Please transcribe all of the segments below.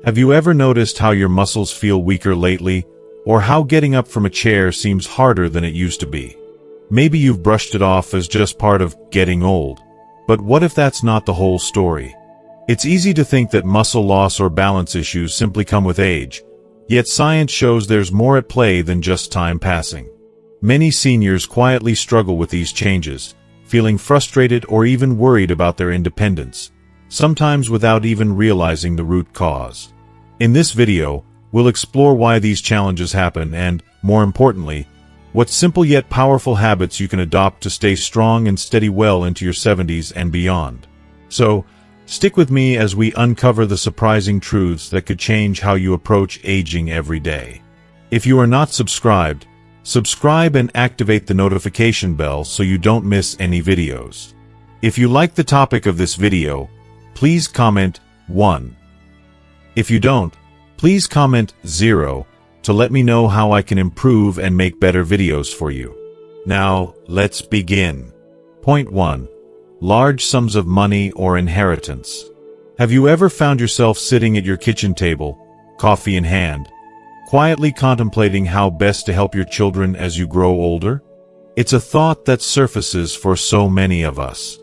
Have you ever noticed how your muscles feel weaker lately, or how getting up from a chair seems harder than it used to be? Maybe you've brushed it off as just part of getting old. But what if that's not the whole story? It's easy to think that muscle loss or balance issues simply come with age, yet science shows there's more at play than just time passing. Many seniors quietly struggle with these changes, feeling frustrated or even worried about their independence, sometimes without even realizing the root cause. In this video, we'll explore why these challenges happen and, more importantly, what simple yet powerful habits you can adopt to stay strong and steady well into your 70s and beyond. So, stick with me as we uncover the surprising truths that could change how you approach aging every day. If you are not subscribed, subscribe and activate the notification bell so you don't miss any videos. If you like the topic of this video, please comment 1. If you don't, please comment 0 to let me know how I can improve and make better videos for you. Now, let's begin. Point 1. Large sums of money or inheritance. Have you ever found yourself sitting at your kitchen table, coffee in hand, quietly contemplating how best to help your children as you grow older? It's a thought that surfaces for so many of us.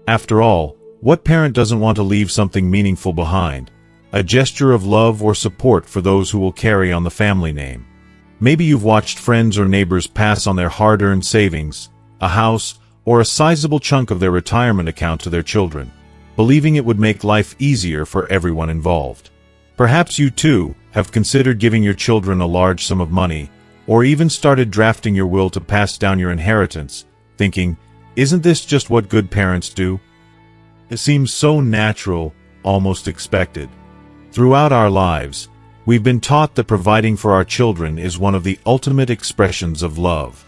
After all, what parent doesn't want to leave something meaningful behind? A gesture of love or support for those who will carry on the family name. Maybe you've watched friends or neighbors pass on their hard-earned savings, a house, or a sizable chunk of their retirement account to their children, believing it would make life easier for everyone involved. Perhaps you too have considered giving your children a large sum of money, or even started drafting your will to pass down your inheritance, thinking, isn't this just what good parents do? It seems so natural, almost expected. Throughout our lives, we've been taught that providing for our children is one of the ultimate expressions of love.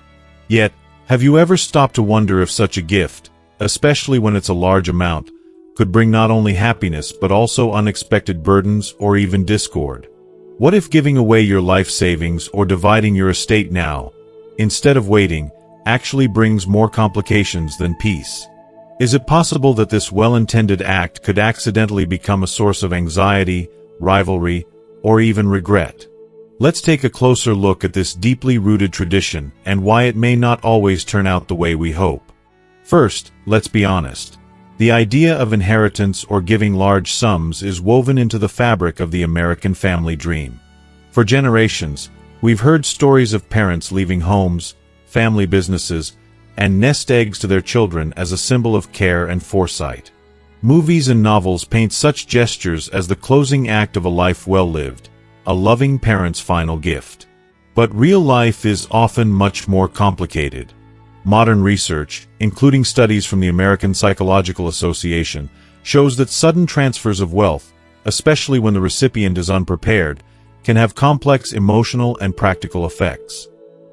Yet, have you ever stopped to wonder if such a gift, especially when it's a large amount, could bring not only happiness but also unexpected burdens or even discord? What if giving away your life savings or dividing your estate now, instead of waiting, actually brings more complications than peace? Is it possible that this well-intended act could accidentally become a source of anxiety, rivalry, or even regret? Let's take a closer look at this deeply rooted tradition and why it may not always turn out the way we hope. First, let's be honest. The idea of inheritance or giving large sums is woven into the fabric of the American family dream. For generations, we've heard stories of parents leaving homes, family businesses, and nest eggs to their children as a symbol of care and foresight. Movies and novels paint such gestures as the closing act of a life well lived, a loving parent's final gift. But real life is often much more complicated. Modern research, including studies from the American Psychological Association, shows that sudden transfers of wealth, especially when the recipient is unprepared, can have complex emotional and practical effects.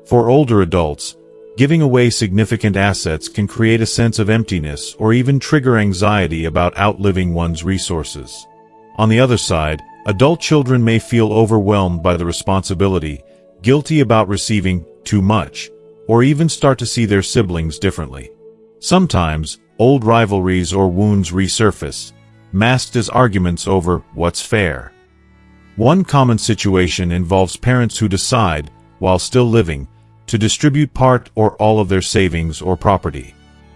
For older adults, giving away significant assets can create a sense of emptiness or even trigger anxiety about outliving one's resources. On the other side, adult children may feel overwhelmed by the responsibility, guilty about receiving too much, or even start to see their siblings differently. Sometimes, old rivalries or wounds resurface, masked as arguments over what's fair. One common situation involves parents who decide, while still living, to distribute part or all of their savings or property.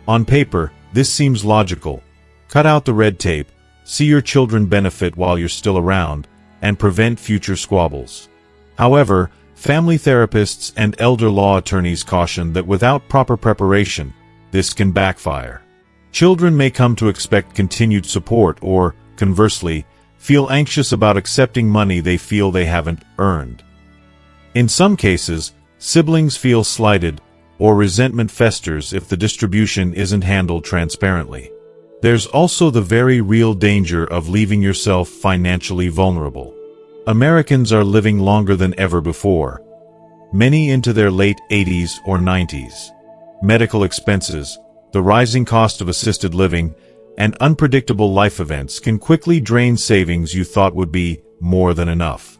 On paper, this seems logical. Cut out the red tape, see your children benefit while you're still around, and prevent future squabbles. However, family therapists and elder law attorneys caution that without proper preparation, this can backfire. Children may come to expect continued support or, conversely, feel anxious about accepting money they feel they haven't earned. In some cases, siblings feel slighted, or resentment festers if the distribution isn't handled transparently. There's also the very real danger of leaving yourself financially vulnerable. Americans are living longer than ever before, many into their late 80s or 90s. Medical expenses, the rising cost of assisted living, and unpredictable life events can quickly drain savings you thought would be more than enough.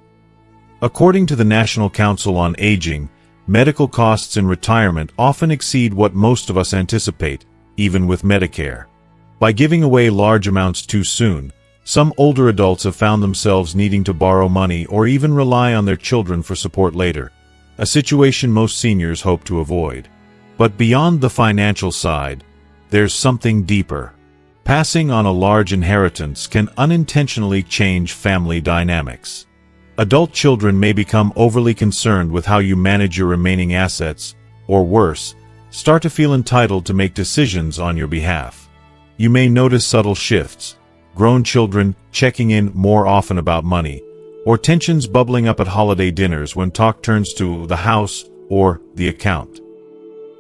According to the National Council on Aging, medical costs in retirement often exceed what most of us anticipate, even with Medicare. By giving away large amounts too soon, Some older adults have found themselves needing to borrow money or even rely on their children for support later, a situation most seniors hope to avoid. But beyond the financial side, there's something deeper. Passing on a large inheritance can unintentionally change family dynamics. Adult children may become overly concerned with how you manage your remaining assets, or worse, start to feel entitled to make decisions on your behalf. You may notice subtle shifts, grown children checking in more often about money, or tensions bubbling up at holiday dinners when talk turns to the house or the account.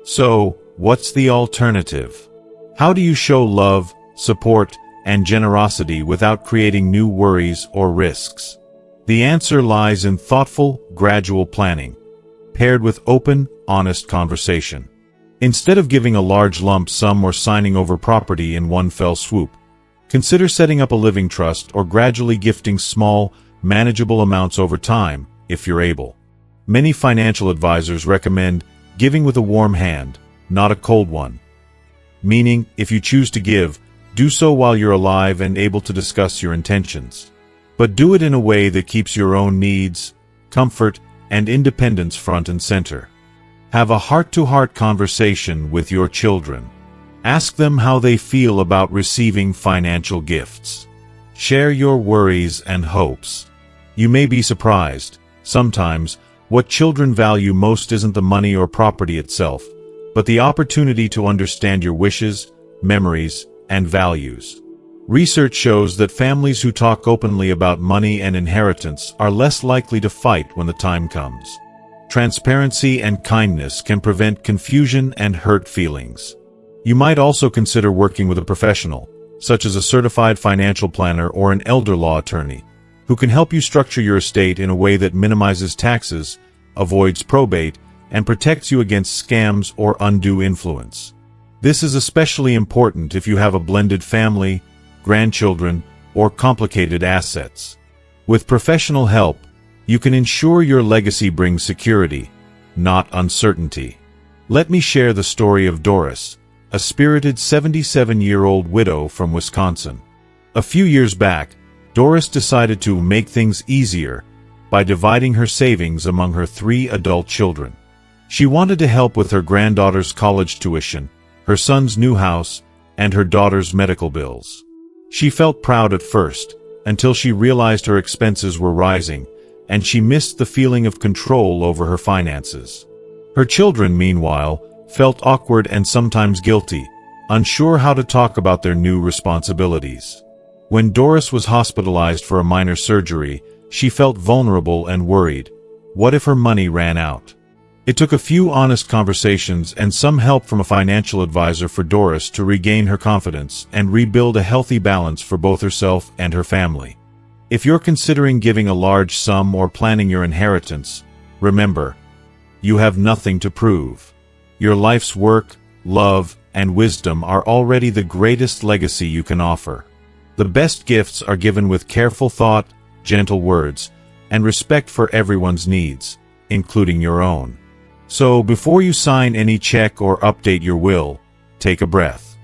So, what's the alternative? How do you show love, support, and generosity without creating new worries or risks? The answer lies in thoughtful, gradual planning, paired with open, honest conversation. Instead of giving a large lump sum or signing over property in one fell swoop, consider setting up a living trust or gradually gifting small, manageable amounts over time, if you're able. Many financial advisors recommend giving with a warm hand, not a cold one. Meaning, if you choose to give, do so while you're alive and able to discuss your intentions. But do it in a way that keeps your own needs, comfort, and independence front and center. Have a heart-to-heart conversation with your children. Ask them how they feel about receiving financial gifts. Share your worries and hopes. You may be surprised. Sometimes, what children value most isn't the money or property itself, but the opportunity to understand your wishes, memories, and values. Research shows that families who talk openly about money and inheritance are less likely to fight when the time comes. Transparency and kindness can prevent confusion and hurt feelings. You might also consider working with a professional, such as a certified financial planner or an elder law attorney, who can help you structure your estate in a way that minimizes taxes, avoids probate, and protects you against scams or undue influence. This is especially important if you have a blended family, grandchildren, or complicated assets. With professional help, you can ensure your legacy brings security, not uncertainty. Let me share the story of Doris, a spirited 77-year-old widow from Wisconsin. A few years back, Doris decided to make things easier by dividing her savings among her 3 adult children. She wanted to help with her granddaughter's college tuition, her son's new house, and her daughter's medical bills. She felt proud at first, until she realized her expenses were rising, and she missed the feeling of control over her finances. Her children, meanwhile, felt awkward and sometimes guilty, unsure how to talk about their new responsibilities. When Doris was hospitalized for a minor surgery, she felt vulnerable and worried. What if her money ran out? It took a few honest conversations and some help from a financial advisor for Doris to regain her confidence and rebuild a healthy balance for both herself and her family. If you're considering giving a large sum or planning your inheritance, remember, you have nothing to prove. Your life's work, love, and wisdom are already the greatest legacy you can offer. The best gifts are given with careful thought, gentle words, and respect for everyone's needs, including your own. So, before you sign any check or update your will, take a breath.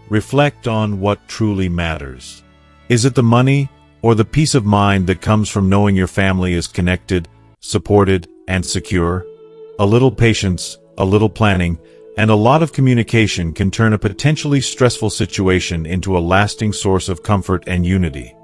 Reflect on what truly matters. Is it the money or the peace of mind that comes from knowing your family is connected, supported, and secure? A little patience, a little planning, and a lot of communication can turn a potentially stressful situation into a lasting source of comfort and unity.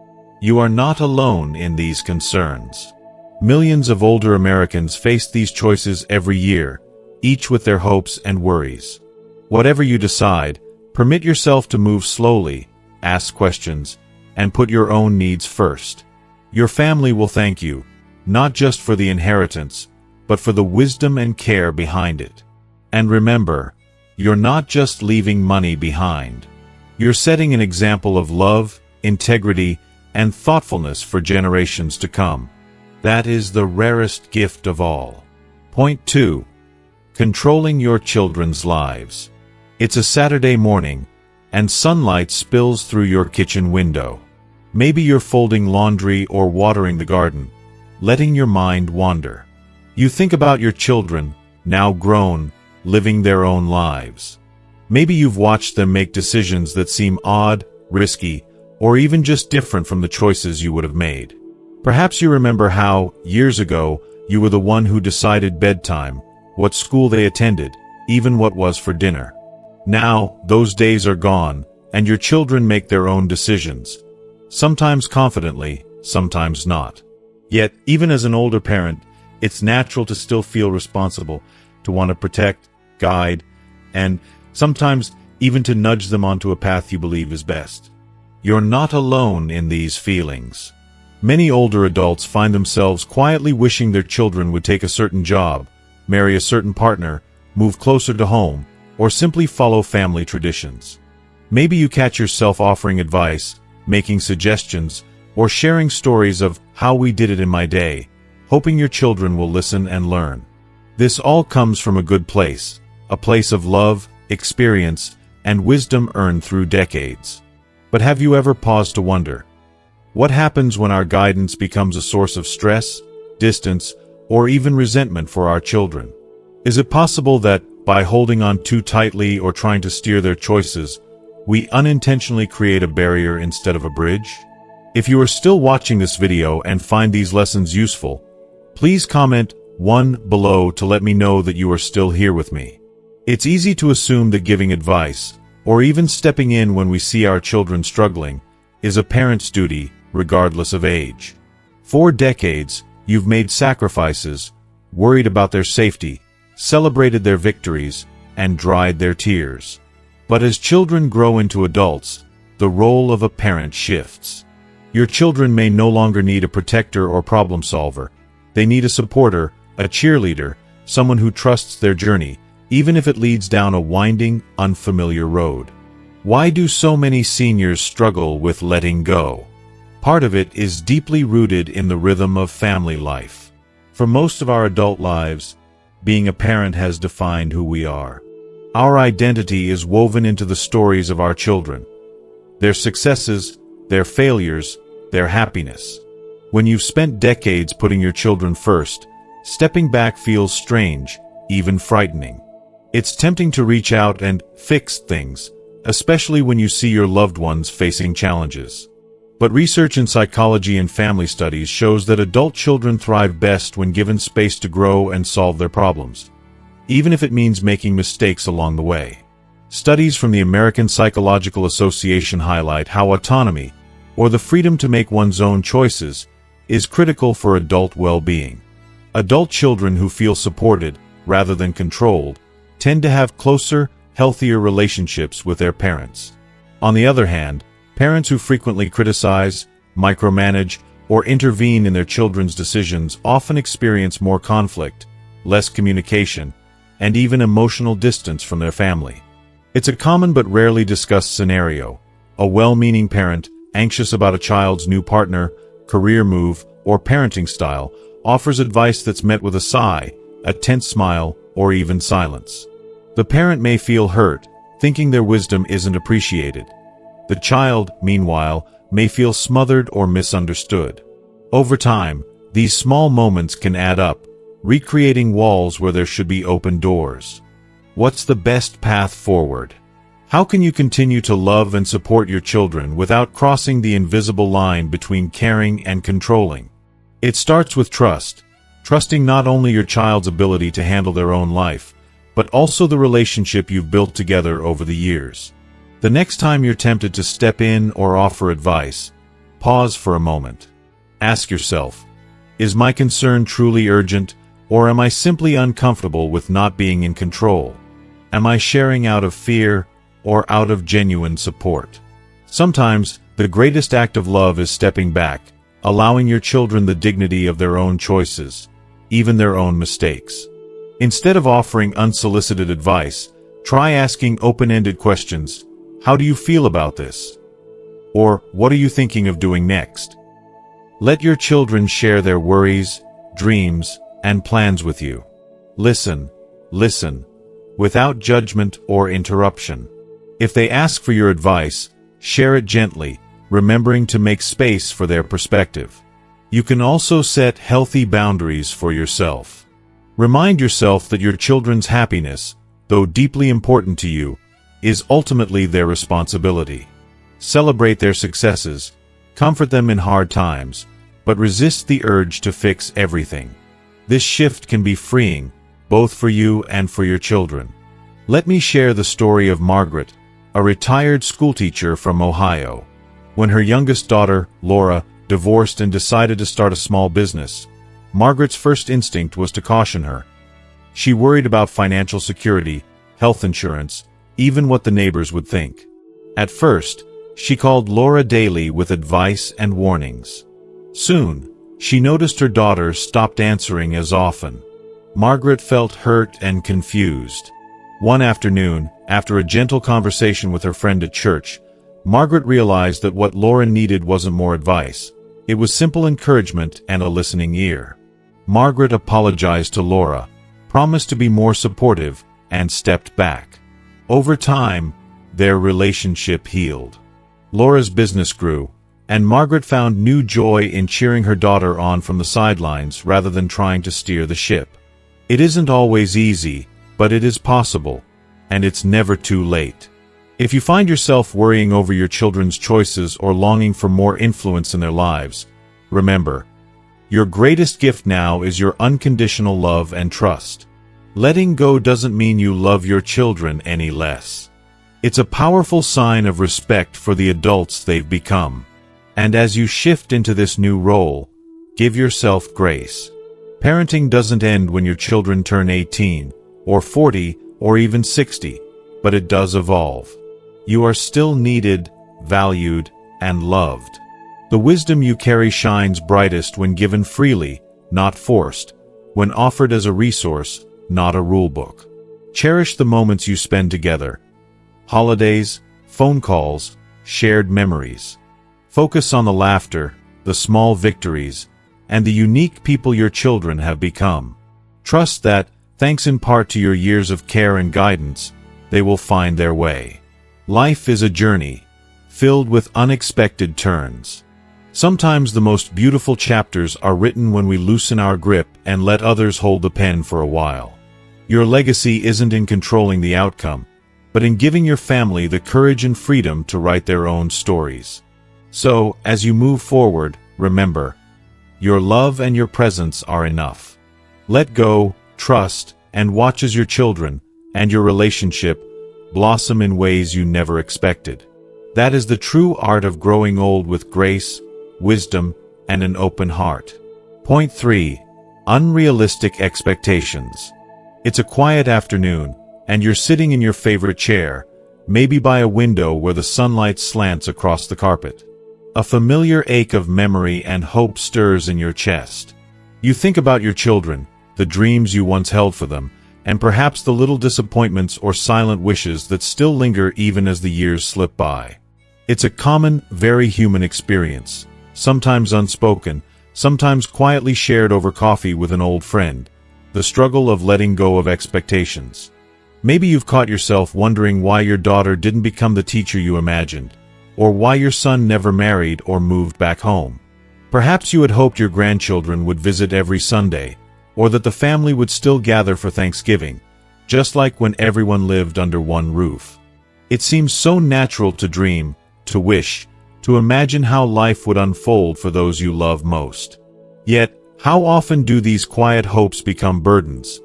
You are not alone in these concerns. Millions of older Americans face these choices every year, each with their hopes and worries. Whatever you decide, permit yourself to move slowly, ask questions, and put your own needs first. Your family will thank you, not just for the inheritance, but for the wisdom and care behind it. And remember, you're not just leaving money behind. You're setting an example of love, integrity, and thoughtfulness for generations to come. That is the rarest gift of all. Point 2. Controlling your children's lives. It's a Saturday morning, and sunlight spills through your kitchen window. Maybe you're folding laundry or watering the garden, letting your mind wander. You think about your children, now grown, living their own lives. Maybe you've watched them make decisions that seem odd, risky, or even just different from the choices you would have made. Perhaps you remember how, years ago, you were the one who decided bedtime, what school they attended, even what was for dinner. Now, those days are gone, and your children make their own decisions. Sometimes confidently, sometimes not. Yet, even as an older parent, it's natural to still feel responsible, to want to protect, guide, and sometimes even to nudge them onto a path you believe is best. You're not alone in these feelings. Many older adults find themselves quietly wishing their children would take a certain job, marry a certain partner, move closer to home, or simply follow family traditions. Maybe you catch yourself offering advice, making suggestions, or sharing stories of how we did it in my day, hoping your children will listen and learn. This all comes from a good place, a place of love, experience, and wisdom earned through decades. But have you ever paused to wonder, what happens when our guidance becomes a source of stress, distance, or even resentment for our children? Is it possible that, by holding on too tightly or trying to steer their choices, we unintentionally create a barrier instead of a bridge? If you are still watching this video and find these lessons useful, please comment 1 below to let me know that you are still here with me. It's easy to assume that giving advice, or even stepping in when we see our children struggling, is a parent's duty, regardless of age. For decades, you've made sacrifices, worried about their safety, celebrated their victories, and dried their tears. But as children grow into adults, the role of a parent shifts. Your children may no longer need a protector or problem solver. They need a supporter, a cheerleader, someone who trusts their journey, even if it leads down a winding, unfamiliar road. Why do so many seniors struggle with letting go? Part of it is deeply rooted in the rhythm of family life. For most of our adult lives, being a parent has defined who we are. Our identity is woven into the stories of our children, their successes, their failures, their happiness. When you've spent decades putting your children first, stepping back feels strange, even frightening. It's tempting to reach out and fix things, especially when you see your loved ones facing challenges. But research in psychology and family studies shows that adult children thrive best when given space to grow and solve their problems, even if it means making mistakes along the way. Studies from the American Psychological Association highlight how autonomy, or the freedom to make one's own choices, is critical for adult well-being. Adult children who feel supported, rather than controlled, tend to have closer, healthier relationships with their parents. On the other hand, parents who frequently criticize, micromanage, or intervene in their children's decisions often experience more conflict, less communication, and even emotional distance from their family. It's a common but rarely discussed scenario. A well-meaning parent, anxious about a child's new partner, career move, or parenting style, offers advice that's met with a sigh, a tense smile, or even silence. The parent may feel hurt, thinking their wisdom isn't appreciated. The child, meanwhile, may feel smothered or misunderstood. Over time, these small moments can add up, recreating walls where there should be open doors. What's the best path forward? How can you continue to love and support your children without crossing the invisible line between caring and controlling? It starts with trust, trusting not only your child's ability to handle their own life, but also the relationship you've built together over the years. The next time you're tempted to step in or offer advice, pause for a moment. Ask yourself, is my concern truly urgent, or am I simply uncomfortable with not being in control? Am I sharing out of fear, or out of genuine support? Sometimes, the greatest act of love is stepping back, allowing your children the dignity of their own choices, even their own mistakes. Instead of offering unsolicited advice, try asking open-ended questions. How do you feel about this? Or, what are you thinking of doing next? Let your children share their worries, dreams, and plans with you. Listen, without judgment or interruption. If they ask for your advice, share it gently, remembering to make space for their perspective. You can also set healthy boundaries for yourself. Remind yourself that your children's happiness, though deeply important to you, is ultimately their responsibility. Celebrate their successes, comfort them in hard times, but resist the urge to fix everything. This shift can be freeing, both for you and for your children. Let me share the story of Margaret, a retired schoolteacher from Ohio. When her youngest daughter, Laura, divorced and decided to start a small business, Margaret's first instinct was to caution her. She worried about financial security, health insurance, even what the neighbors would think. At first, she called Laura daily with advice and warnings. Soon, she noticed her daughter stopped answering as often. Margaret felt hurt and confused. One afternoon, after a gentle conversation with her friend at church, Margaret realized that what Laura needed wasn't more advice. It was simple encouragement and a listening ear. Margaret apologized to Laura, promised to be more supportive, and stepped back. Over time, their relationship healed. Laura's business grew, and Margaret found new joy in cheering her daughter on from the sidelines rather than trying to steer the ship. It isn't always easy, but it is possible, and it's never too late. If you find yourself worrying over your children's choices or longing for more influence in their lives, remember, your greatest gift now is your unconditional love and trust. Letting go doesn't mean you love your children any less. It's a powerful sign of respect for the adults they've become. And as you shift into this new role, give yourself grace. Parenting doesn't end when your children turn 18, or 40, or even 60, but it does evolve. You are still needed, valued, and loved. The wisdom you carry shines brightest when given freely, not forced, when offered as a resource, not a rulebook. Cherish the moments you spend together. Holidays, phone calls, shared memories. Focus on the laughter, the small victories, and the unique people your children have become. Trust that, thanks in part to your years of care and guidance, they will find their way. Life is a journey, filled with unexpected turns. Sometimes the most beautiful chapters are written when we loosen our grip and let others hold the pen for a while. Your legacy isn't in controlling the outcome, but in giving your family the courage and freedom to write their own stories. So, as you move forward, remember, your love and your presence are enough. Let go, trust, and watch as your children, and your relationship, blossom in ways you never expected. That is the true art of growing old with grace, wisdom, and an open heart. Point 3. Unrealistic expectations. It's a quiet afternoon, and you're sitting in your favorite chair, maybe by a window where the sunlight slants across the carpet. A familiar ache of memory and hope stirs in your chest. You think about your children, the dreams you once held for them, and perhaps the little disappointments or silent wishes that still linger even as the years slip by. It's a common, very human experience, sometimes unspoken, sometimes quietly shared over coffee with an old friend, the struggle of letting go of expectations. Maybe you've caught yourself wondering why your daughter didn't become the teacher you imagined, or why your son never married or moved back home. Perhaps you had hoped your grandchildren would visit every Sunday, or that the family would still gather for Thanksgiving, just like when everyone lived under one roof. It seems so natural to dream, to wish, to imagine how life would unfold for those you love most. Yet, how often do these quiet hopes become burdens?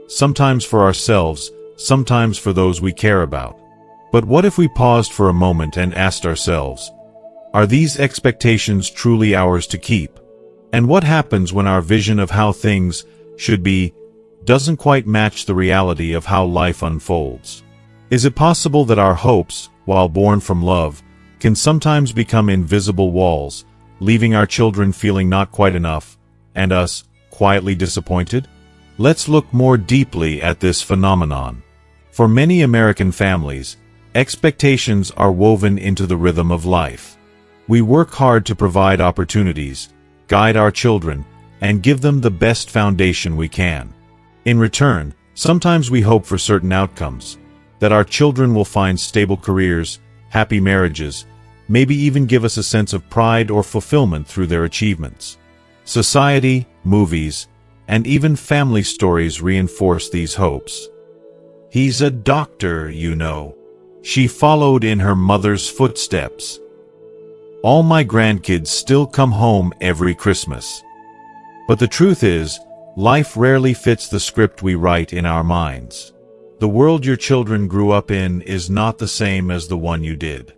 Sometimes for ourselves, sometimes for those we care about. But what if we paused for a moment and asked ourselves, are these expectations truly ours to keep? And what happens when our vision of how things should be doesn't quite match the reality of how life unfolds? Is it possible that our hopes, while born from love, can sometimes become invisible walls, leaving our children feeling not quite enough, and us quietly disappointed? Let's look more deeply at this phenomenon. For many American families, expectations are woven into the rhythm of life. We work hard to provide opportunities, guide our children, and give them the best foundation we can. In return, sometimes we hope for certain outcomes, that our children will find stable careers, happy marriages, maybe even give us a sense of pride or fulfillment through their achievements. Society, movies, and even family stories reinforce these hopes. He's a doctor, you know. She followed in her mother's footsteps. All my grandkids still come home every Christmas. But the truth is, life rarely fits the script we write in our minds. The world your children grew up in is not the same as the one you did.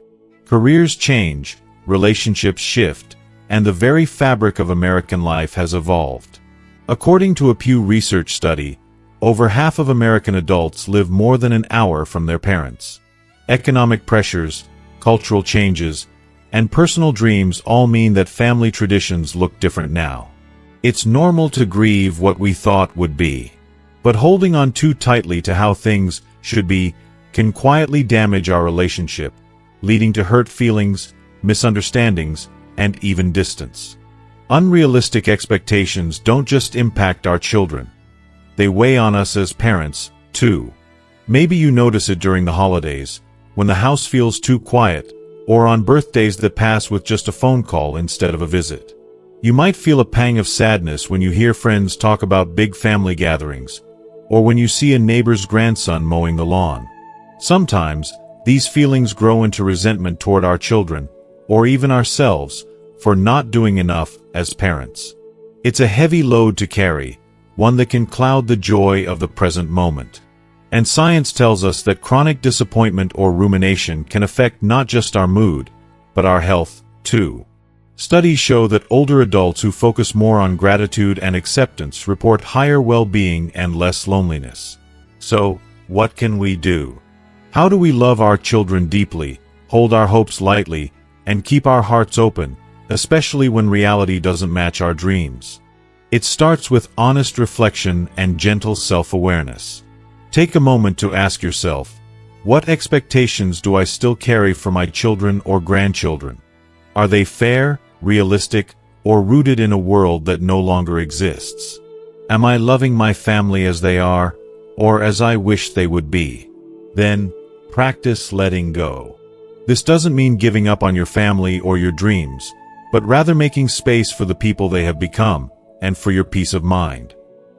Careers change, relationships shift, and the very fabric of American life has evolved. According to a Pew Research study, over half of American adults live more than an hour from their parents. Economic pressures, cultural changes, and personal dreams all mean that family traditions look different now. It's normal to grieve what we thought would be. But holding on too tightly to how things should be can quietly damage our relationship, leading to hurt feelings, misunderstandings, and even distance. Unrealistic expectations don't just impact our children. They weigh on us as parents, too. Maybe you notice it during the holidays, when the house feels too quiet, or on birthdays that pass with just a phone call instead of a visit. You might feel a pang of sadness when you hear friends talk about big family gatherings, or when you see a neighbor's grandson mowing the lawn. Sometimes, these feelings grow into resentment toward our children, or even ourselves, for not doing enough as parents. It's a heavy load to carry, one that can cloud the joy of the present moment. And science tells us that chronic disappointment or rumination can affect not just our mood, but our health, too. Studies show that older adults who focus more on gratitude and acceptance report higher well-being and less loneliness. So, what can we do? How do we love our children deeply, hold our hopes lightly, and keep our hearts open, especially when reality doesn't match our dreams? It starts with honest reflection and gentle self-awareness. Take a moment to ask yourself, what expectations do I still carry for my children or grandchildren? Are they fair, realistic, or rooted in a world that no longer exists? Am I loving my family as they are, or as I wish they would be? Then, practice letting go. This doesn't mean giving up on your family or your dreams, but rather making space for the people they have become, and for your peace of mind.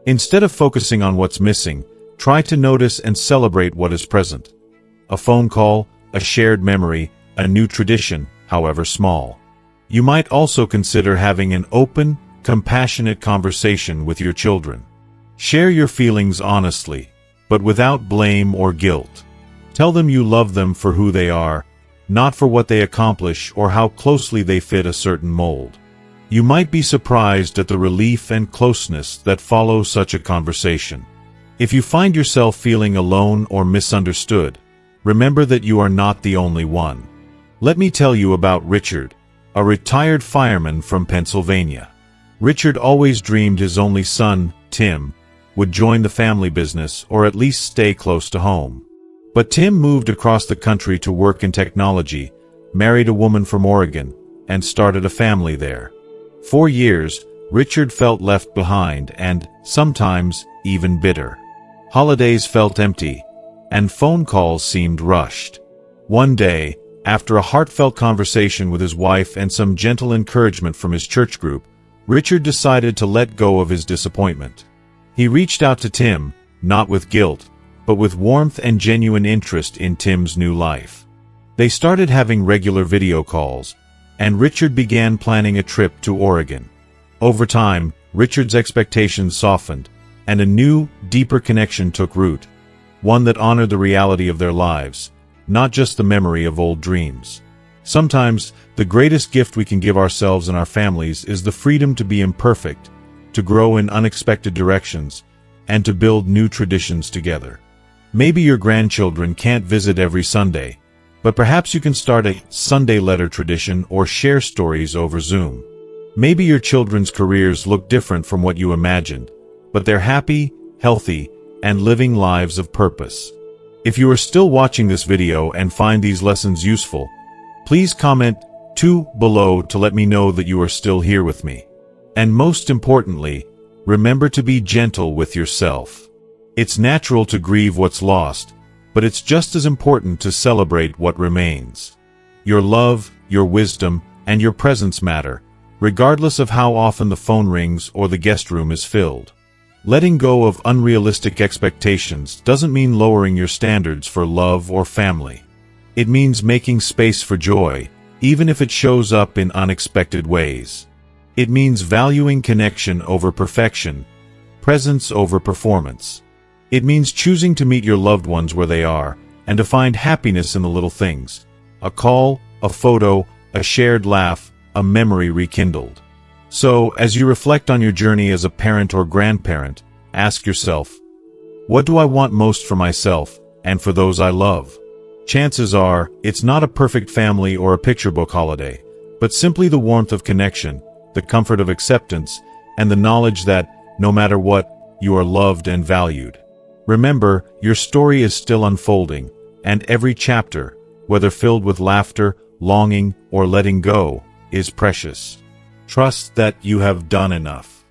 Instead of focusing on what's missing, try to notice and celebrate what is present. A phone call, a shared memory, a new tradition, however small. You might also consider having an open, compassionate conversation with your children. Share your feelings honestly, but without blame or guilt. Tell them you love them for who they are, not for what they accomplish or how closely they fit a certain mold. You might be surprised at the relief and closeness that follow such a conversation. If you find yourself feeling alone or misunderstood, remember that you are not the only one. Let me tell you about Richard, a retired fireman from Pennsylvania. Richard always dreamed his only son, Tim, would join the family business or at least stay close to home. But Tim moved across the country to work in technology, married a woman from Oregon, and started a family there. For years, Richard felt left behind and, sometimes, even bitter. Holidays felt empty, and phone calls seemed rushed. One day, after a heartfelt conversation with his wife and some gentle encouragement from his church group, Richard decided to let go of his disappointment. He reached out to Tim, not with guilt, but with warmth and genuine interest in Tim's new life. They started having regular video calls, and Richard began planning a trip to Oregon. Over time, Richard's expectations softened, and a new, deeper connection took root, one that honored the reality of their lives, not just the memory of old dreams. Sometimes, the greatest gift we can give ourselves and our families is the freedom to be imperfect, to grow in unexpected directions, and to build new traditions together. Maybe your grandchildren can't visit every Sunday, but perhaps you can start a Sunday letter tradition or share stories over Zoom. Maybe your children's careers look different from what you imagined, but they're happy, healthy, and living lives of purpose. If you are still watching this video and find these lessons useful, please comment 2 below to let me know that you are still here with me. And most importantly, remember to be gentle with yourself. It's natural to grieve what's lost, but it's just as important to celebrate what remains. Your love, your wisdom, and your presence matter, regardless of how often the phone rings or the guest room is filled. Letting go of unrealistic expectations doesn't mean lowering your standards for love or family. It means making space for joy, even if it shows up in unexpected ways. It means valuing connection over perfection, presence over performance. It means choosing to meet your loved ones where they are, and to find happiness in the little things. A call, a photo, a shared laugh, a memory rekindled. So, as you reflect on your journey as a parent or grandparent, ask yourself, what do I want most for myself, and for those I love? Chances are, it's not a perfect family or a picture book holiday, but simply the warmth of connection, the comfort of acceptance, and the knowledge that, no matter what, you are loved and valued. Remember, your story is still unfolding, and every chapter, whether filled with laughter, longing, or letting go, is precious. Trust that you have done enough.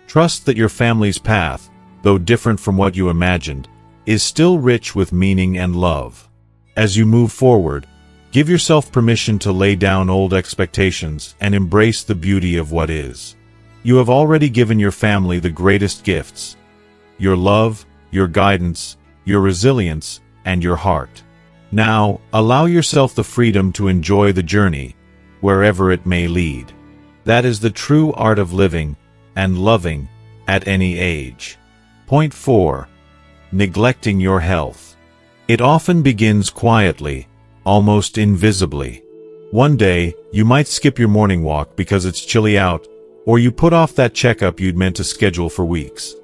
Trust that your family's path, though different from what you imagined, is still rich with meaning and love. As you move forward, give yourself permission to lay down old expectations and embrace the beauty of what is. You have already given your family the greatest gifts: your love, your guidance, your resilience, and your heart. Now, allow yourself the freedom to enjoy the journey, wherever it may lead. That is the true art of living and loving at any age. Point 4. Neglecting your health. It often begins quietly, almost invisibly. One day, you might skip your morning walk because it's chilly out, or you put off that checkup you'd meant to schedule for weeks.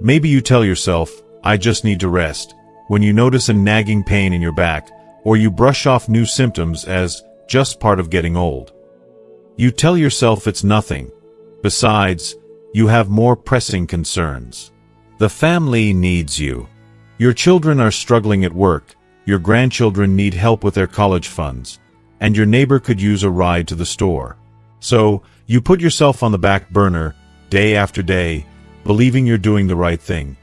Maybe you tell yourself, I just need to rest, when you notice a nagging pain in your back, or you brush off new symptoms as just part of getting old. You tell yourself it's nothing. Besides, you have more pressing concerns. The family needs you. Your children are struggling at work, your grandchildren need help with their college funds, and your neighbor could use a ride to the store. So, you put yourself on the back burner, day after day, believing you're doing the right thing,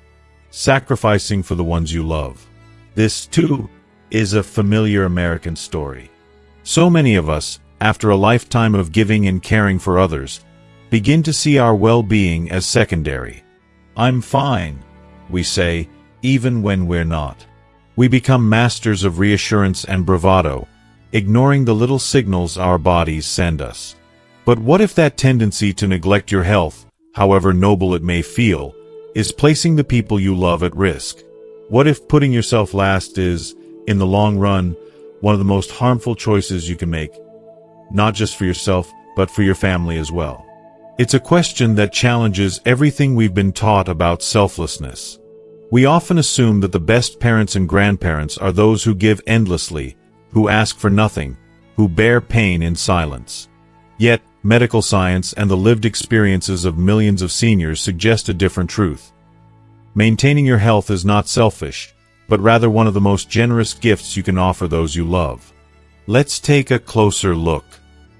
sacrificing for the ones you love. This, too, is a familiar American story. So many of us, after a lifetime of giving and caring for others, begin to see our well-being as secondary. I'm fine, we say, even when we're not. We become masters of reassurance and bravado, ignoring the little signals our bodies send us. But what if that tendency to neglect your health, however noble it may feel, is placing the people you love at risk? What if putting yourself last is, in the long run, one of the most harmful choices you can make, not just for yourself, but for your family as well? It's a question that challenges everything we've been taught about selflessness. We often assume that the best parents and grandparents are those who give endlessly, who ask for nothing, who bear pain in silence. Yet, medical science and the lived experiences of millions of seniors suggest a different truth. Maintaining your health is not selfish, but rather one of the most generous gifts you can offer those you love. Let's take a closer look.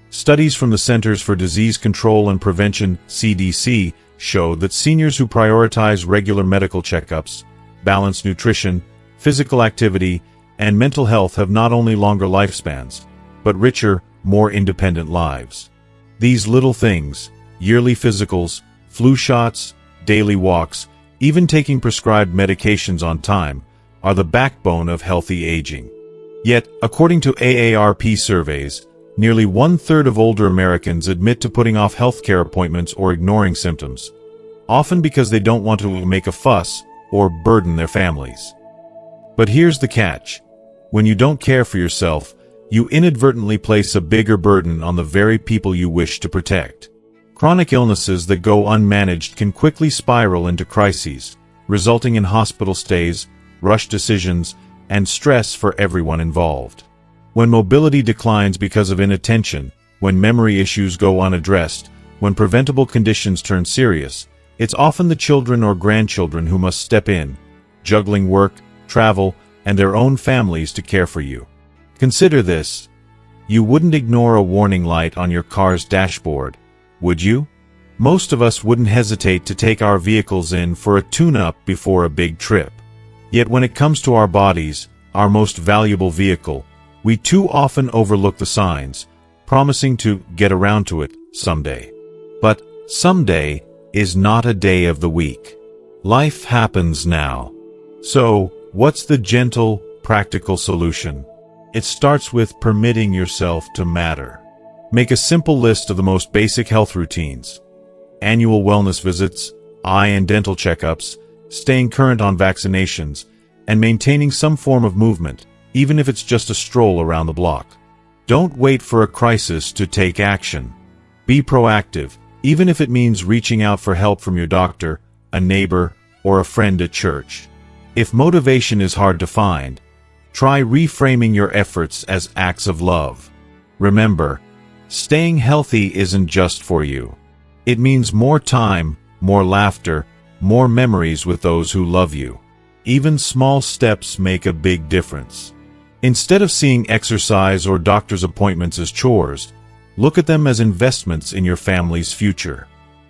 Studies from the Centers for Disease Control and Prevention, CDC, show that seniors who prioritize regular medical checkups, balanced nutrition, physical activity, and mental health have not only longer lifespans, but richer, more independent lives. These little things, yearly physicals, flu shots, daily walks, even taking prescribed medications on time, are the backbone of healthy aging. Yet, according to AARP surveys, nearly one-third of older Americans admit to putting off healthcare appointments or ignoring symptoms, often because they don't want to make a fuss or burden their families. But here's the catch. When you don't care for yourself, you inadvertently place a bigger burden on the very people you wish to protect. Chronic illnesses that go unmanaged can quickly spiral into crises, resulting in hospital stays, rushed decisions, and stress for everyone involved. When mobility declines because of inattention, when memory issues go unaddressed, when preventable conditions turn serious, it's often the children or grandchildren who must step in, juggling work, travel, and their own families to care for you. Consider this. You wouldn't ignore a warning light on your car's dashboard, would you? Most of us wouldn't hesitate to take our vehicles in for a tune-up before a big trip. Yet when it comes to our bodies, our most valuable vehicle, we too often overlook the signs, promising to get around to it someday. But someday is not a day of the week. Life happens now. So, what's the gentle, practical solution? It starts with permitting yourself to matter. Make a simple list of the most basic health routines: annual wellness visits, eye and dental checkups, staying current on vaccinations, and maintaining some form of movement, even if it's just a stroll around the block. Don't wait for a crisis to take action. Be proactive, even if it means reaching out for help from your doctor, a neighbor, or a friend at church. If motivation is hard to find, try reframing your efforts as acts of love. Remember, staying healthy isn't just for you. It means more time, more laughter, more memories with those who love you. Even small steps make a big difference. Instead of seeing exercise or doctor's appointments as chores, look at them as investments in your family's future.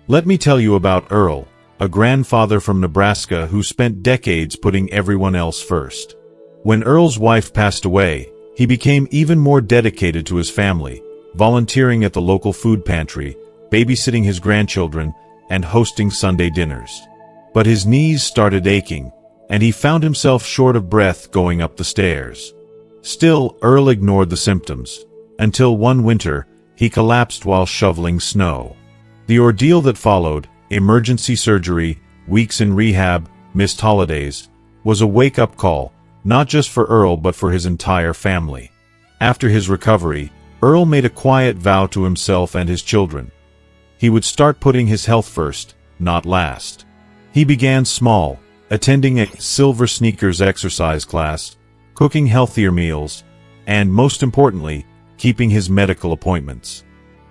Let me tell you about Earl, a grandfather from Nebraska who spent decades putting everyone else first. When Earl's wife passed away, he became even more dedicated to his family, volunteering at the local food pantry, babysitting his grandchildren, and hosting Sunday dinners. But his knees started aching, and he found himself short of breath going up the stairs. Still, Earl ignored the symptoms, until one winter, he collapsed while shoveling snow. The ordeal that followed, emergency surgery, weeks in rehab, missed holidays, was a wake-up call, not just for Earl but for his entire family. After his recovery, Earl made a quiet vow to himself and his children. He would start putting his health first, not last. He began small, attending a Silver Sneakers exercise class, cooking healthier meals, and, most importantly, keeping his medical appointments.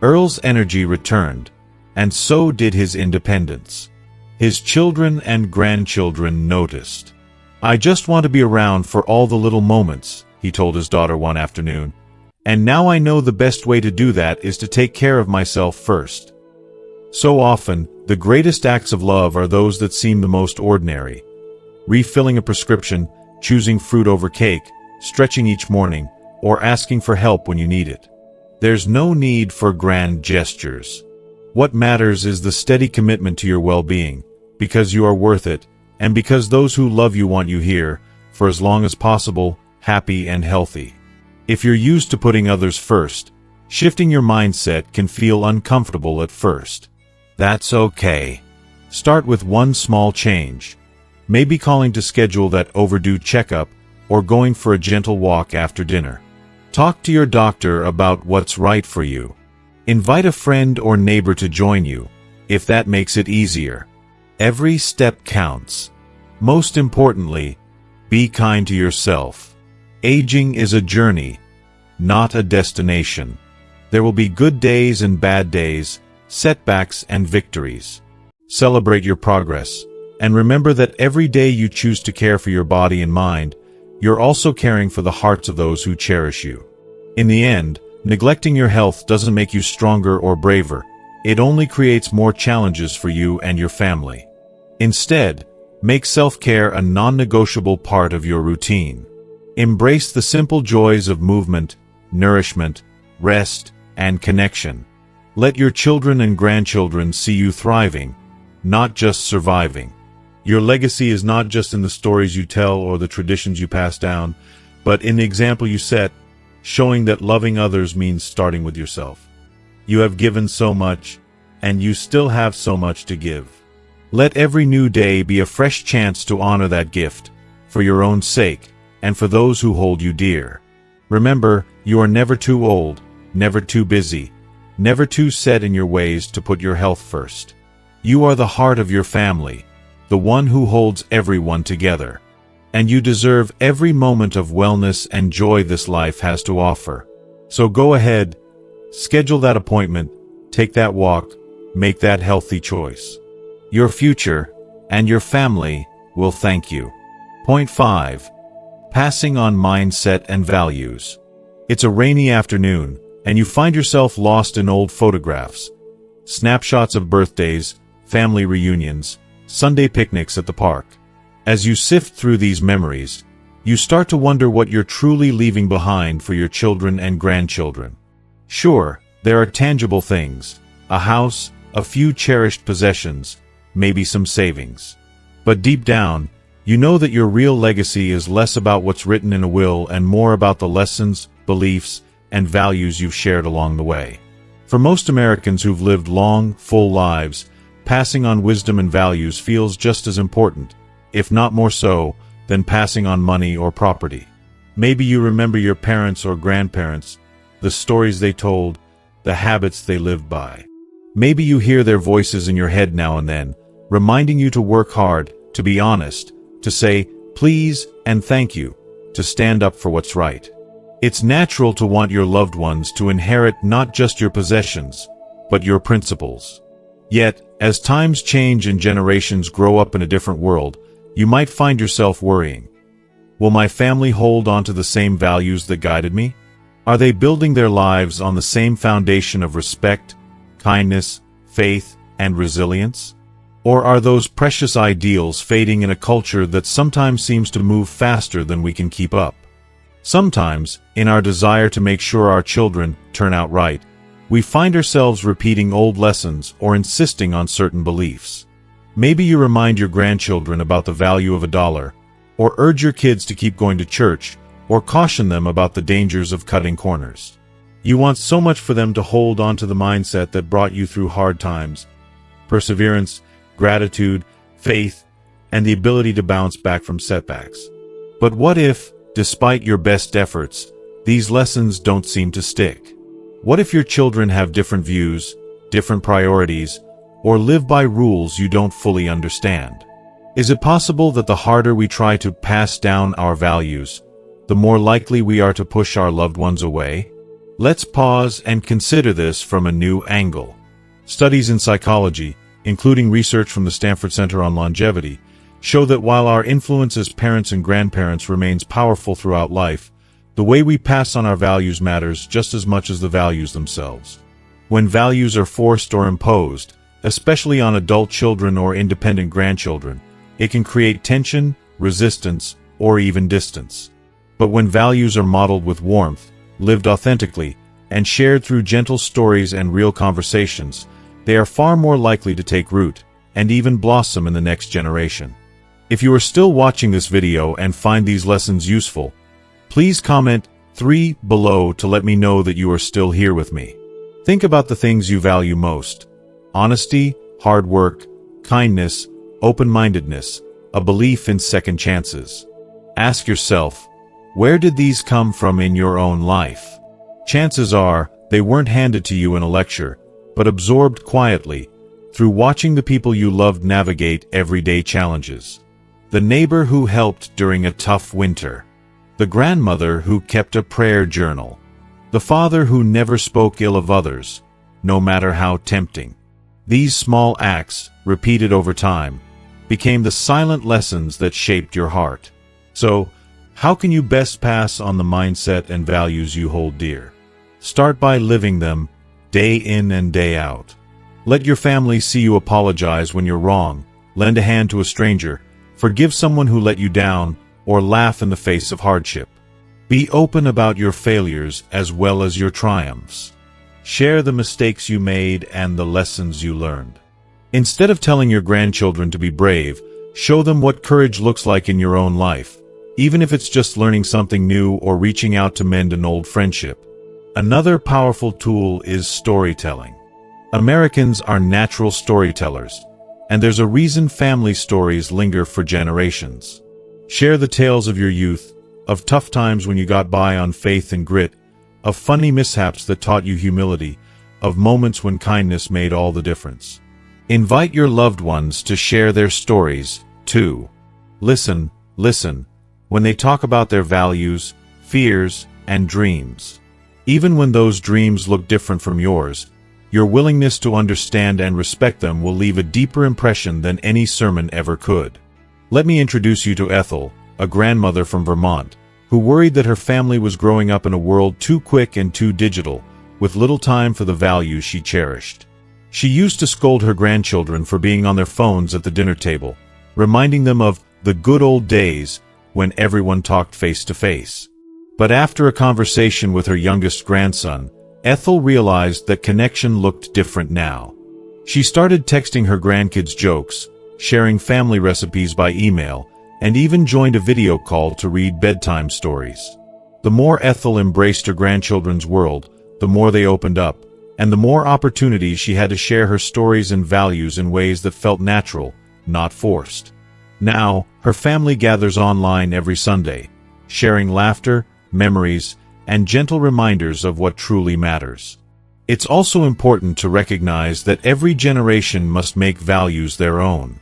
Earl's energy returned, and so did his independence. His children and grandchildren noticed. "I just want to be around for all the little moments," he told his daughter one afternoon, "and now I know the best way to do that is to take care of myself first." So often, the greatest acts of love are those that seem the most ordinary. Refilling a prescription, choosing fruit over cake, stretching each morning, or asking for help when you need it. There's no need for grand gestures. What matters is the steady commitment to your well-being, because you are worth it, and because those who love you want you here, for as long as possible, happy and healthy. If you're used to putting others first, shifting your mindset can feel uncomfortable at first. That's okay. Start with one small change. Maybe calling to schedule that overdue checkup, or going for a gentle walk after dinner. Talk to your doctor about what's right for you. Invite a friend or neighbor to join you, if that makes it easier. Every step counts. Most importantly, be kind to yourself. Aging is a journey, not a destination. There will be good days and bad days, setbacks and victories. Celebrate your progress, and remember that every day you choose to care for your body and mind, you're also caring for the hearts of those who cherish you. In the end, neglecting your health doesn't make you stronger or braver. It only creates more challenges for you and your family. Instead, make self-care a non-negotiable part of your routine. Embrace the simple joys of movement, nourishment, rest, and connection. Let your children and grandchildren see you thriving, not just surviving. Your legacy is not just in the stories you tell or the traditions you pass down, but in the example you set, showing that loving others means starting with yourself. You have given so much, and you still have so much to give. Let every new day be a fresh chance to honor that gift, for your own sake, and for those who hold you dear. Remember, you are never too old, never too busy, never too set in your ways to put your health first. You are the heart of your family, the one who holds everyone together. And you deserve every moment of wellness and joy this life has to offer. So go ahead, schedule that appointment, take that walk, make that healthy choice. Your future, and your family, will thank you. Point 5. Passing on mindset and values. It's a rainy afternoon, and you find yourself lost in old photographs. Snapshots of birthdays, family reunions, Sunday picnics at the park. As you sift through these memories, you start to wonder what you're truly leaving behind for your children and grandchildren. Sure, there are tangible things, a house, a few cherished possessions, maybe some savings. But deep down, you know that your real legacy is less about what's written in a will and more about the lessons, beliefs, and values you've shared along the way. For most Americans who've lived long, full lives, passing on wisdom and values feels just as important, if not more so, than passing on money or property. Maybe you remember your parents or grandparents, the stories they told, the habits they lived by. Maybe you hear their voices in your head now and then, reminding you to work hard, to be honest, to say please and thank you, to stand up for what's right. It's natural to want your loved ones to inherit not just your possessions, but your principles. Yet, as times change and generations grow up in a different world, you might find yourself worrying. Will my family hold on to the same values that guided me? Are they building their lives on the same foundation of respect, kindness, faith, and resilience? Or are those precious ideals fading in a culture that sometimes seems to move faster than we can keep up? Sometimes, in our desire to make sure our children turn out right, we find ourselves repeating old lessons or insisting on certain beliefs. Maybe you remind your grandchildren about the value of $1, or urge your kids to keep going to church, or caution them about the dangers of cutting corners. You want so much for them to hold on to the mindset that brought you through hard times: perseverance, gratitude, faith, and the ability to bounce back from setbacks. But what if, despite your best efforts, these lessons don't seem to stick? What if your children have different views, different priorities, or live by rules you don't fully understand? Is it possible that the harder we try to pass down our values, the more likely we are to push our loved ones away? Let's pause and consider this from a new angle. Studies in psychology, including research from the Stanford Center on Longevity, show that while our influence as parents and grandparents remains powerful throughout life, the way we pass on our values matters just as much as the values themselves. When values are forced or imposed, especially on adult children or independent grandchildren, it can create tension, resistance, or even distance. But when values are modeled with warmth, lived authentically, and shared through gentle stories and real conversations, they are far more likely to take root and even blossom in the next generation. If you are still watching this video and find these lessons useful, please comment 3 below to let me know that you are still here with me. Think about the things you value most: honesty, hard work, kindness, open-mindedness, a belief in second chances. Ask yourself, where did these come from in your own life? Chances are, they weren't handed to you in a lecture, but absorbed quietly, through watching the people you loved navigate everyday challenges. The neighbor who helped during a tough winter. The grandmother who kept a prayer journal. The father who never spoke ill of others, no matter how tempting. These small acts, repeated over time, became the silent lessons that shaped your heart. So, how can you best pass on the mindset and values you hold dear? Start by living them, day in and day out. Let your family see you apologize when you're wrong, lend a hand to a stranger, forgive someone who let you down, or laugh in the face of hardship. Be open about your failures as well as your triumphs. Share the mistakes you made and the lessons you learned. Instead of telling your grandchildren to be brave, show them what courage looks like in your own life, even if it's just learning something new or reaching out to mend an old friendship. Another powerful tool is storytelling. Americans are natural storytellers, and there's a reason family stories linger for generations. Share the tales of your youth, of tough times when you got by on faith and grit, of funny mishaps that taught you humility, of moments when kindness made all the difference. Invite your loved ones to share their stories, too. Listen, when they talk about their values, fears, and dreams. Even when those dreams look different from yours, your willingness to understand and respect them will leave a deeper impression than any sermon ever could. Let me introduce you to Ethel, a grandmother from Vermont, who worried that her family was growing up in a world too quick and too digital, with little time for the values she cherished. She used to scold her grandchildren for being on their phones at the dinner table, reminding them of the good old days when everyone talked face to face. But after a conversation with her youngest grandson, Ethel realized that connection looked different now. She started texting her grandkids jokes, sharing family recipes by email, and even joined a video call to read bedtime stories. The more Ethel embraced her grandchildren's world, the more they opened up, and the more opportunities she had to share her stories and values in ways that felt natural, not forced. Now, her family gathers online every Sunday, sharing laughter, memories, and gentle reminders of what truly matters. It's also important to recognize that every generation must make values their own.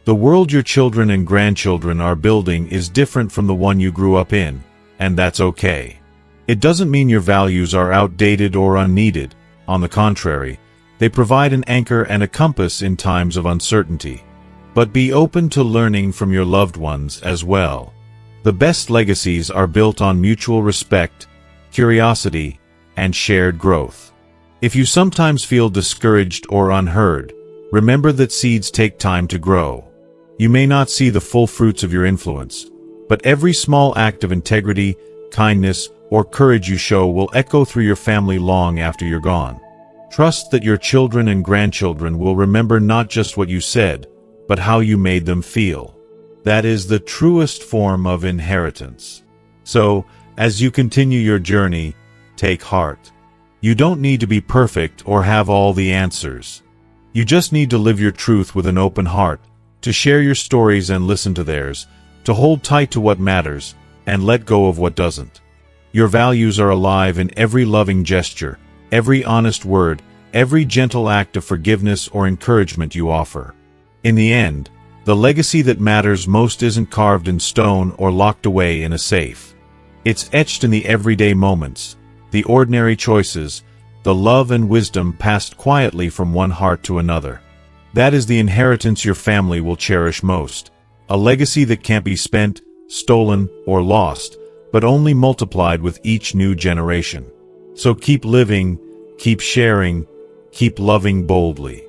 The world your children and grandchildren are building is different from the one you grew up in, and that's okay. It doesn't mean your values are outdated or unneeded. On the contrary, they provide an anchor and a compass in times of uncertainty. But be open to learning from your loved ones as well. The best legacies are built on mutual respect, curiosity, and shared growth. If you sometimes feel discouraged or unheard, remember that seeds take time to grow. You may not see the full fruits of your influence, but every small act of integrity, kindness, or courage you show will echo through your family long after you're gone. Trust that your children and grandchildren will remember not just what you said, but how you made them feel. That is the truest form of inheritance. So, as you continue your journey, take heart. You don't need to be perfect or have all the answers. You just need to live your truth with an open heart, to share your stories and listen to theirs, to hold tight to what matters, and let go of what doesn't. Your values are alive in every loving gesture, every honest word, every gentle act of forgiveness or encouragement you offer. In the end, the legacy that matters most isn't carved in stone or locked away in a safe. It's etched in the everyday moments, the ordinary choices, the love and wisdom passed quietly from one heart to another. That is the inheritance your family will cherish most, a legacy that can't be spent, stolen, or lost, but only multiplied with each new generation. So keep living, keep sharing, keep loving boldly.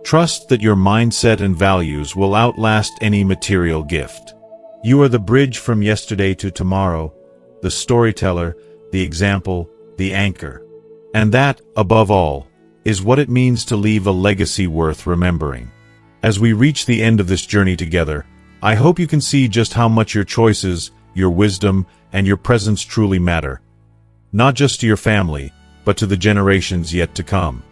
Trust that your mindset and values will outlast any material gift. You are the bridge from yesterday to tomorrow, the storyteller, the example, the anchor. And that, above all, is what it means to leave a legacy worth remembering. As we reach the end of this journey together, I hope you can see just how much your choices, your wisdom, and your presence truly matter. Not just to your family, but to the generations yet to come.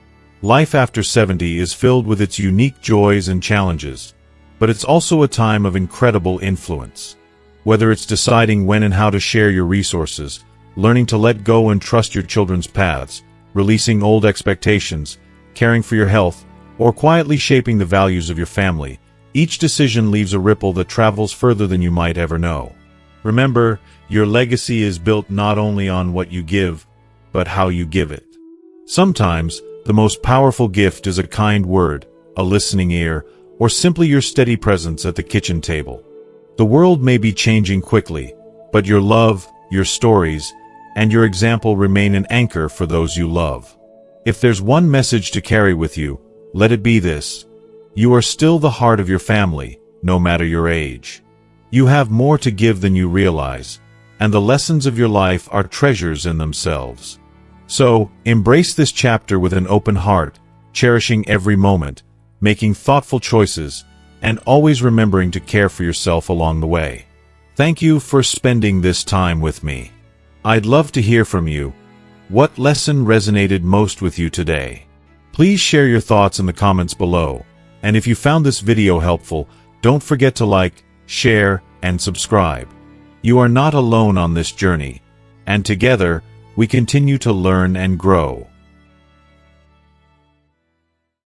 Life after 70 is filled with its unique joys and challenges, but it's also a time of incredible influence. Whether it's deciding when and how to share your resources, learning to let go and trust your children's paths, releasing old expectations, caring for your health, or quietly shaping the values of your family, each decision leaves a ripple that travels further than you might ever know. Remember, your legacy is built not only on what you give, but how you give it. Sometimes, the most powerful gift is a kind word, a listening ear, or simply your steady presence at the kitchen table. The world may be changing quickly, but your love, your stories, and your example remain an anchor for those you love. If there's one message to carry with you, let it be this: you are still the heart of your family, no matter your age. You have more to give than you realize, and the lessons of your life are treasures in themselves. So, embrace this chapter with an open heart, cherishing every moment, making thoughtful choices, and always remembering to care for yourself along the way. Thank you for spending this time with me. I'd love to hear from you. What lesson resonated most with you today? Please share your thoughts in the comments below. And if you found this video helpful, don't forget to like, share, and subscribe. You are not alone on this journey, and together, we continue to learn and grow.